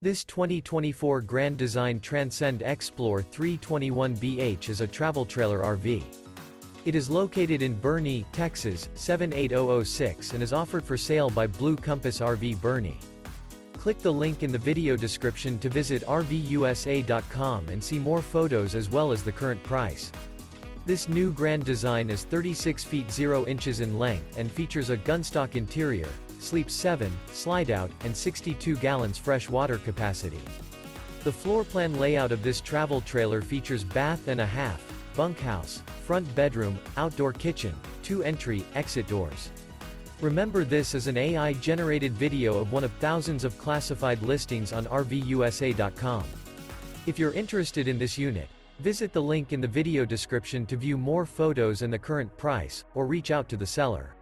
This 2024 Grand Design Transcend Xplor 321BH is a travel trailer RV. It is located in Boerne, Texas, 78006 and is offered for sale by Blue Compass RV Boerne. Click the link in the video description to visit RVUSA.com and see more photos as well as the current price. This new Grand Design is 36 feet 0 inches in length and features a Gunstock interior, sleeps 7, Slideout, and 62 gallons fresh water capacity. The floor plan layout of this travel trailer features bath and a half, bunkhouse, front bedroom, outdoor kitchen, 2 entry, exit doors. Remember, this is an AI-generated video of one of thousands of classified listings on RVUSA.com. If you're interested in this unit, visit the link in the video description to view more photos and the current price, or reach out to the seller.